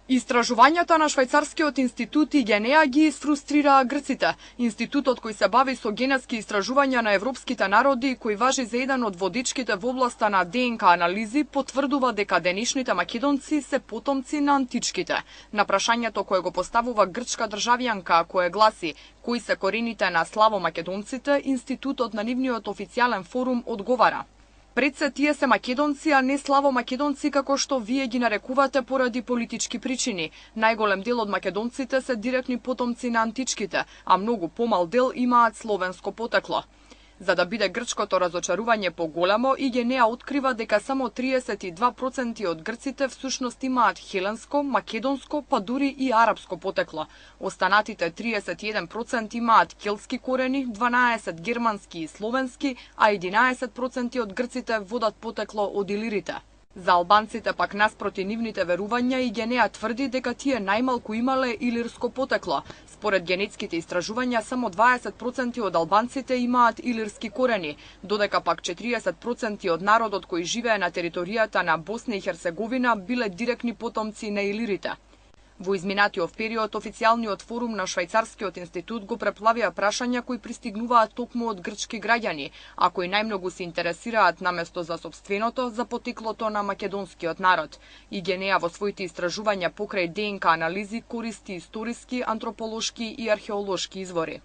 Истражувањата на швајцарскиот институт Игенеа ги изфрустрираа грците. Институтот кој се бави со генетски истражувања на европските народи и кој важи за еден од водичките во областа на ДНК анализи, потврдува дека денешните македонци се потомци на античките. На прашањето кое го поставува грчка државјанка, кое гласи кои се корените на славомакедонците, институтот на нивниот официјален форум одговара: пред се тие се македонци, а не славомакедонци како што вие ги нарекувате поради политички причини. Најголем дел од македонците се директни потомци на античките, а многу помал дел имаат словенско потекло. За да биде грчкото разочарување поголемо, Игенеа открива дека само 32% од грците всушност имаат хеленско, македонско, па дури и арапско потекло. Останатите 31% имаат келтски корени, 12% германски и словенски, а 11% од грците водат потекло од илирите. За албанците пак наспроти нивните верувања, Игенеа тврди дека тие најмалку имале илирско потекло. Според генетските истражувања, само 20% од албанците имаат илирски корени, додека пак 40% од народот кој живее на територијата на Босна и Херцеговина биле директни потомци на илирите. Во изминатиот период, официјалниот форум на Швајцарскиот институт го преплавија прашања кои пристигнуваат токму од грчки граѓани, а кои најмногу се интересираат наместо за сопственото, за потеклото на македонскиот народ. Игенеа во своите истражувања покрај ДНК анализи користи историски, антрополошки и археолошки извори.